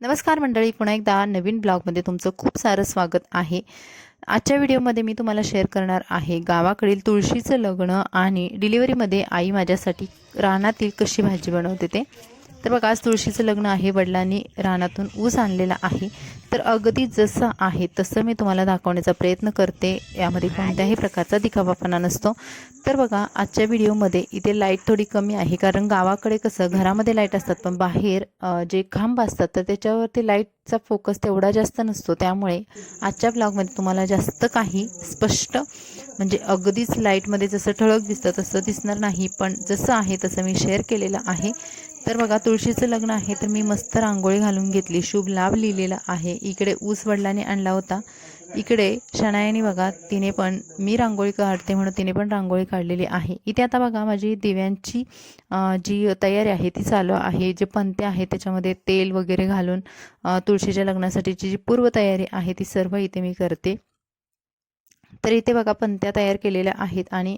नमस्कार मंडळी, पुन्हा एकदा नवीन ब्लॉगमध्ये तुमचं खूप सारं स्वागत आहे। आजच्या व्हिडिओमध्ये मी तुम्हाला शेअर करणार आहे गावाकडील तुळशीचं लग्न आणि डिलिव्हरीमध्ये आई माझ्यासाठी रानातील कशी भाजी बनवते ते। तर बघा, आज तुळशीचं लग्न आहे, वडिलांनी रानातून ऊस आणलेला आहे। तर अगदी जसं आहे तसं मी तुम्हाला दाखवण्याचा प्रयत्न करते, यामध्ये कोणत्याही प्रकारचा दिखावापणा नसतो। तर बघा, आजच्या व्हिडिओमध्ये इथे लाईट थोडी कमी आहे, कारण गावाकडे कसं घरामध्ये लाईट असतात पण बाहेर जे खांब असतात तर त्याच्यावरती लाईटचा फोकस तेवढा जास्त नसतो। त्यामुळे आजच्या ब्लॉगमध्ये तुम्हाला जास्त काही स्पष्ट म्हणजे अगदीच लाईटमध्ये जसं ठळक दिसतं तसं दिसणार नाही, पण जसं आहे तसं मी शेअर केलेलं आहे। तर बघा, तुळशीचं लग्न आहे तर मी मस्त रांगोळी घालून घेतली, शुभ लाभ लिहिलेला आहे। इकडे ऊस वडिलांनी आणला होता, इकडे शनायाने बघा तिने पण, मी रांगोळी काढते म्हणून तिने पण रांगोळी काढलेली आहे। इथे आता बघा माझी दिव्यांची जी तयारी आहे ती चालू आहे। जे पंते आहे त्याच्यामध्ये तेल वगैरे घालून तुळशीच्या लग्नासाठीची जी पूर्वतयारी आहे ती सर्व इथे मी करते। तर इथे बघा पंत्या तयार केलेल्या आहेत आणि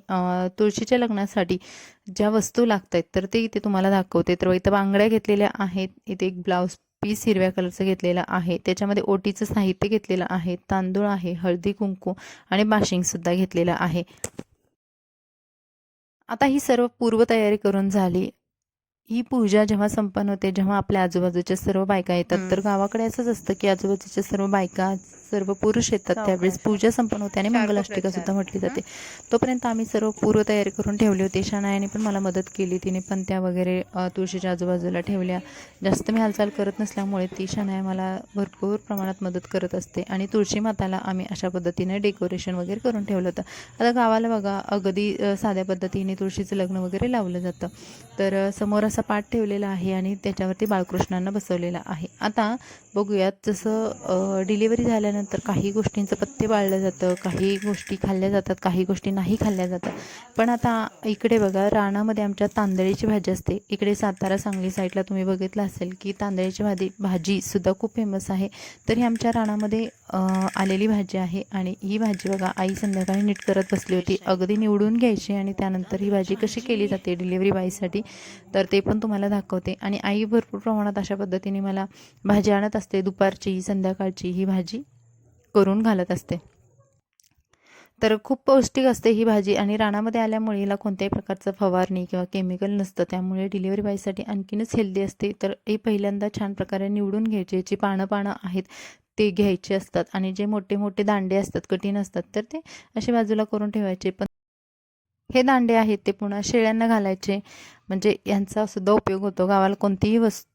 तुळशीच्या लग्नासाठी ज्या वस्तू लागत आहेत तर ते इथे तुम्हाला दाखवते। तर इथं बांगड्या घेतलेल्या आहेत, इथे एक ब्लाऊज पीस हिरव्या कलरचं घेतलेला आहे, त्याच्यामध्ये ओटीचं साहित्य घेतलेलं आहे, तांदूळ आहे, हळदी कुंकू आणि बाशिंगसुद्धा घेतलेलं आहे। आता ही सर्व पूर्वतयारी करून झाली। ही पूजा जेव्हा संपन्न होते, जेव्हा आपल्या आजूबाजूच्या सर्व बायका येतात, तर गावाकडे असंच असतं की आजूबाजूच्या सर्व बायका, सर्व पुरुष येतात, त्यावेळेस पूजा संपन्न होते आणि मंगलाष्टिका सुद्धा म्हटली जाते। तोपर्यंत आम्ही सर्व पूर्वतयारी करून ठेवली होती। शनायाने पण मला मदत केली, तिने पण त्या वगैरे तुळशीच्या आजूबाजूला ठेवल्या। जास्त मी हालचाल करत नसल्यामुळे ती शनाया मला भरपूर प्रमाणात मदत करत असते आणि तुळशी माताला आम्ही अशा पद्धतीने डेकोरेशन वगैरे करून ठेवलं होतं। आता गावाला बघा अगदी साध्या पद्धतीने तुळशीचं लग्न वगैरे लावलं जातं। तर समोर असा पाट ठेवलेला आहे आणि त्याच्यावरती बाळकृष्णांना बसवलेला आहे। आता बघूयात, जसं डिलिव्हरी झाल्यानंतर काही गोष्टींचं पथ्य पाळलं जातं, काही गोष्टी खाल्ल्या जातात, काही गोष्टी नाही खाल्ल्या जातात। पण आता इकडे बघा, रानामध्ये आमच्या तांदळीची भाजी असते। इकडे सातारा सांगली साईडला तुम्ही बघितलं असेल की तांदळीची भाजीसुद्धा खूप फेमस आहे। तर ही आमच्या रानामध्ये आलेली भाजी आहे आणि ही भाजी बघा आई संध्याकाळी नीट करत बसली होती, अगदी निवडून घ्यायची आणि त्यानंतर ही भाजी कशी केली जाते डिलिव्हरी बाईसाठी तर ते पण तुम्हाला दाखवते। आणि आई भरपूर प्रमाणात अशा पद्धतीने मला भाजी आणत असते, दुपारची संध्याकाळची ही भाजी करून घालत असते। तर खूप पौष्टिक असते ही भाजी आणि रानामध्ये आल्यामुळे हिला कोणत्याही प्रकारचं फवारणी किंवा केमिकल नसतं, त्यामुळे डिलिव्हरी बाईसाठी आणखीनच हेल्दी असते। तर हे पहिल्यांदा छान प्रकारे निवडून घ्यायचे, जी पानं आहेत ते घ्यायचे असतात आणि जे मोठे मोठे दांडे असतात, कठीण असतात, तर ते असे बाजूला करून ठेवायचे। पण हे दांडे आहेत ते पुन्हा शेळ्यांना घालायचे, म्हणजे यांचा सुद्धा उपयोग होतो। गावाला कोणतीही वस्तू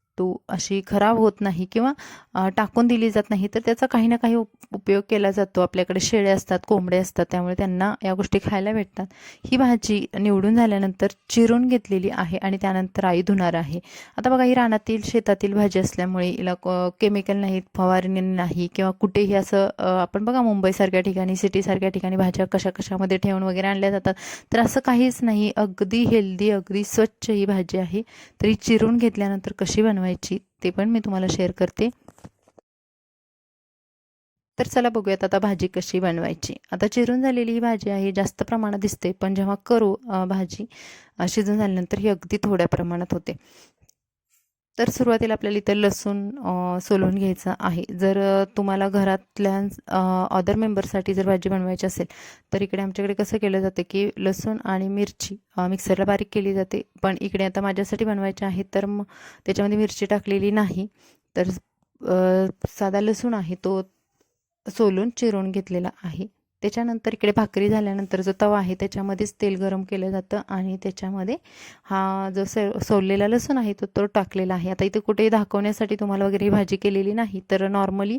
अशी खराब होत नाही किंवा टाकून दिली जात नाही, तर त्याचा काही ना काही उपयोग केला जातो। आपल्याकडे शेळे असतात, कोंबडे असतात, त्यामुळे त्यांना या गोष्टी खायला भेटतात। ही भाजी निवडून झाल्यानंतर चिरून घेतलेली आहे आणि त्यानंतर आई धुणार आहे। आता बघा, ही रानातील शेतातील भाजी असल्यामुळे हिला केमिकल नाहीत, फवारणी नाही किंवा कुठेही असं आपण बघा मुंबईसारख्या ठिकाणी, सिटीसारख्या ठिकाणी भाज्या कशामध्ये ठेवून वगैरे आणल्या जातात, तर असं काहीच नाही। अगदी हेल्दी, अगदी स्वच्छ ही भाजी आहे। तरी चिरून घेतल्यानंतर कशी बनवायची ते पण मी तुम्हाला शेअर करते। तर चला बघूयात आता भाजी कशी बनवायची। आता चिरून झालेली ही भाजी आहे, जास्त प्रमाणात दिसते, पण जेव्हा करू भाजी शिजून झाल्यानंतर ही अगदी थोड्या प्रमाणात होते। तर सुरुवातीला आपल्याला इथं लसूण सोलून घ्यायचं आहे। जर तुम्हाला घरातल्या अदर मेंबरसाठी जर भाजी बनवायची असेल तर इकडे आमच्याकडे कसं केलं जातं की लसूण आणि मिरची मिक्सरला बारीक केली जाते, पण इकडे आता माझ्यासाठी बनवायची आहे तर मग त्याच्यामध्ये मिरची टाकलेली नाही। तर साधा लसूण आहे तो सोलून चिरून घेतलेला आहे। त्याच्यानंतर इकडे भाकरी झाल्यानंतर जो तवा आहे त्याच्यामध्येच तेल गरम केलं जातं आणि त्याच्यामध्ये हा जो सोललेला लसूण आहे तो टाकलेला आहे। आता इथे कुठेही दाखवण्यासाठी तुम्हाला वगैरे भाजी केलेली नाही, तर नॉर्मली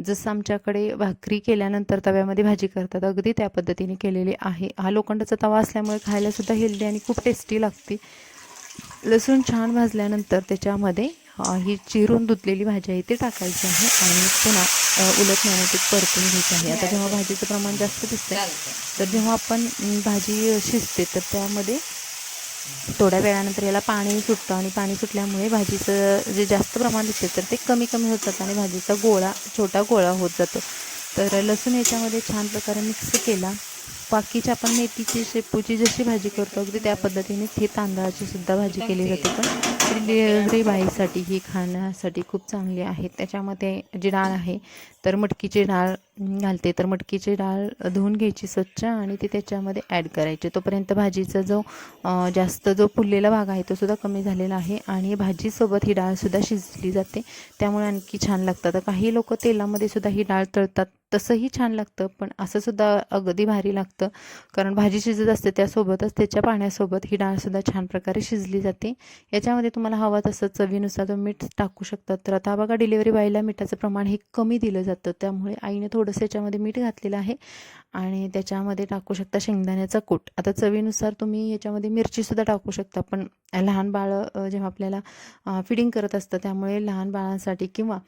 जसं आमच्याकडे भाकरी केल्यानंतर तव्यामध्ये भाजी करतात अगदी त्या पद्धतीने केलेली आहे। हा लोखंडाचा तवा असल्यामुळे खायलासुद्धा हेल्दी आणि खूप टेस्टी लागते। लसूण छान भाजल्यानंतर त्याच्यामध्ये ही चिरून धुतलेली भाजी आहे ती टाकायची आहे आणि पुन्हा उलट ते परतून घ्यायची आहे। आता जेव्हा भाजीचं प्रमाण जास्त दिसते तर जेव्हा आपण भाजी शिजते तर त्यामध्ये थोड्या वेळानंतर याला पाणी सुटतं आणि पाणी सुटल्यामुळे भाजीचं जे जास्त प्रमाण दिसते तर ते कमी कमी होत जातं आणि भाजीचा छोटा गोळा होत जातो। तर लसूण याच्यामध्ये छान प्रकारे मिक्स केला बाकीची आपण मेथीची शेपूची जशी भाजी करतो अगदी त्या पद्धतीनेच ही तांदळाची सुद्धा भाजी केली जाते, पण डिलिव्हरी बाईसाठी ही खाण्यासाठी खूप चांगली आहे. त्याच्यामध्ये जी डाळ आहे तर मटकीची डाळ घालते, तर मटकीची डाळ धुवून घ्यायची स्वच्छ आणि ती त्याच्यामध्ये ॲड करायची. तोपर्यंत भाजीचा जो जास्त जो फुललेला भाग आहे तो सुद्धा कमी झालेला आहे आणि भाजीसोबत ही डाळसुद्धा शिजली जाते, त्यामुळे आणखी छान लागतं. तर काही लोक तेलामध्ये सुद्धा ही डाळ तळतात, तसंही छान लागतं, पण असंसुद्धा अगदी भारी लागतं, कारण भाजी शिजत असते त्यासोबतच त्याच्या पाण्यासोबत ही डाळसुद्धा छान प्रकारे शिजली जाते. याच्यामध्ये तुम्हाला हवा तसं चवीनुसार तुम्ही मीठ टाकू शकतात. तर आता बघा डिलिव्हरी बाईला मिठाचं प्रमाण हे कमी दिलं जातं, त्यामुळे आईने थोडंसं याच्यामध्ये मीठ घातलेलं आहे आणि त्याच्यामध्ये टाकू शकता शेंगदाण्याचा कूट. आता चवीनुसार तुम्ही याच्यामध्ये मिरचीसुद्धा टाकू शकता, पण लहान बाळं जेव्हा आपल्याला फिडिंग करत असतं त्यामुळे लहान बाळांसाठी किंवा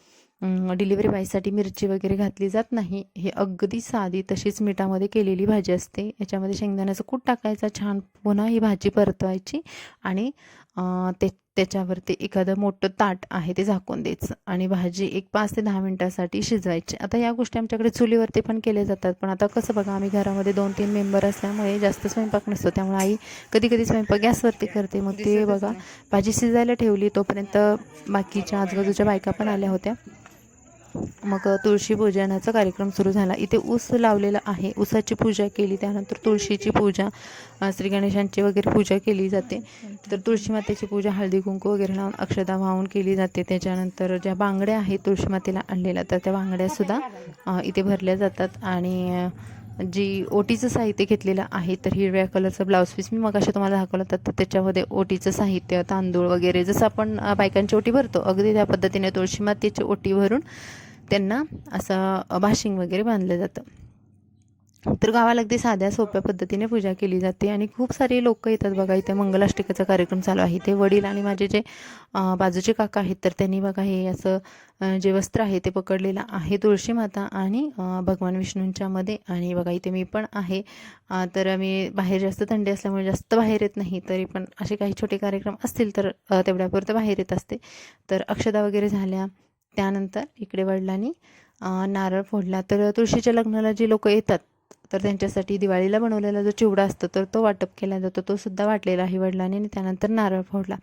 डिलिव्हरी बाईसाठी मिरची वगैरे घातली जात नाही. हे अगदी साधी तशीच मिठामध्ये केलेली भाजी असते. याच्यामध्ये शेंगदाण्याचं कूट टाकायचा, छान पुन्हा ही भाजी परतवायची आणि त्याच्यावरती एखादं मोठं ताट आहे ते झाकून द्यायचं आणि भाजी एक 5 ते 10 मिनटासाठी शिजवायची. आता या गोष्टी आमच्याकडे चुलीवरती पण केल्या जातात, पण आता कसं बघा आम्ही घरामध्ये 2-3 मेंबर असल्यामुळे जास्त स्वयंपाक नसतो, त्यामुळे आई कधी कधी स्वयंपाक गॅसवरती करते. मग ते बघा भाजी शिजायला ठेवली तोपर्यंत बाकीच्या आजूबाजूच्या बायका पण आल्या होत्या. मग तुळशी पूजनाचा कार्यक्रम सुरू झाला. इथे ऊस लावलेला आहे, ऊसाची पूजा केली, त्यानंतर तुळशीची पूजा, श्री गणेशांची वगैरे पूजा केली जाते. तर तुळशी मातेची पूजा हळदी कुंकू वगैरे लावून अक्षता वाहून केली जाते. त्याच्यानंतर ज्या बांगड्या आहेत तुळशी मातेला आणलेल्या तर त्या बांगड्यासुद्धा इथे भरल्या जातात आणि जी ओटीचं साहित्य घेतलेलं आहे तर हिरव्या कलरचं ब्लाऊज पीस मी मगाशी तुम्हाला दाखवलं तर त्याच्यामध्ये ओटीचं साहित्य तांदूळ वगैरे जसं आपण बायकांची ओटी भरतो अगदी त्या पद्धतीने तुळशी मातेची ओटी भरून त्यांना असं बाशिंग वगैरे बांधलं जातं. तर गावाला अगदी साध्या सोप्या पद्धतीने पूजा केली जाते आणि खूप सारे लोक येतात बघा. इथे मंगलाष्टकाचा कार्यक्रम चालू आहे. ते वडील आणि माझे जे बाजूचे काका आहेत तर त्यांनी बघा हे असं जे वस्त्र आहे ते पकडलेलं आहे तुळशी माता आणि भगवान विष्णूंच्या मध्ये. आणि बघा इथे मी पण आहे. तर मी बाहेर जास्त थंडी असल्यामुळे जास्त बाहेर येत नाही, तरी पण असे काही छोटे कार्यक्रम असतील तर तेवढ्यापुरतं बाहेर येत असते. तर अक्षता वगैरे झाल्या, त्यानंतर इकडे वडिलांनी नारळ फोडला. तर तुळशीच्या लग्नाला जे लोक येतात तर त्यांच्यासाठी दिवाळीला बनवलेला जो चिवडा असतो तर तो वाटप केला जातो, तो सुद्धा वाटलेला आहे वडिलांनी आणि त्यानंतर नारळ फोडला.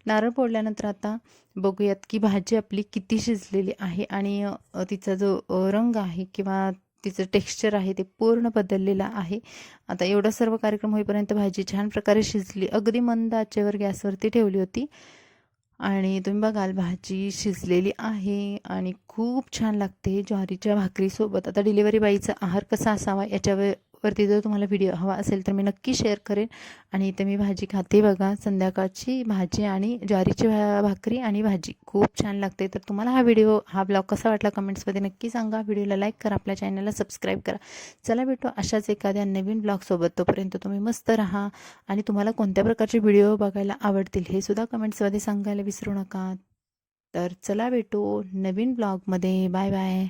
नारळ फोडल्यानंतर आता बघूयात की भाजी आपली किती शिजलेली आहे आणि तिचा जो रंग आहे किंवा तिचं टेक्स्चर आहे ते पूर्ण बदललेलं आहे. आता एवढा सर्व कार्यक्रम होईपर्यंत भाजी छान प्रकारे शिजली, अगदी मंद आचेवर गॅसवरती ठेवली होती आणि तुम्ही बघाल भाजी शिजलेली आहे आणि खूप छान लागते ज्वारीच्या भाकरीसोबत. आता डिलिव्हरी बाईचा आहार कसा असावा याच्यावरती जर तुम्हाला व्हिडिओ हवा असेल तर मी नक्की शेअर करेन. आणि इथे मी भाजी खाते बघा, संध्याकाळची भाजी आणि ज्वारीची भाकरी आणि भाजी खूप छान लागते. तर तुम्हाला हा ब्लॉग कसा वाटला कमेंट्समध्ये नक्की सांगा. व्हिडिओला लाईक करा, आपल्या चॅनलला सबस्क्राईब करा. चला भेटू अशाच एखाद्या नवीन ब्लॉगसोबत. तोपर्यंत तुम्ही मस्त राहा आणि तुम्हाला कोणत्या प्रकारचे व्हिडिओ बघायला आवडतील हे सुद्धा कमेंट्समध्ये सांगायला विसरू नका. तर चला भेटू नवीन ब्लॉगमध्ये. Bye bye.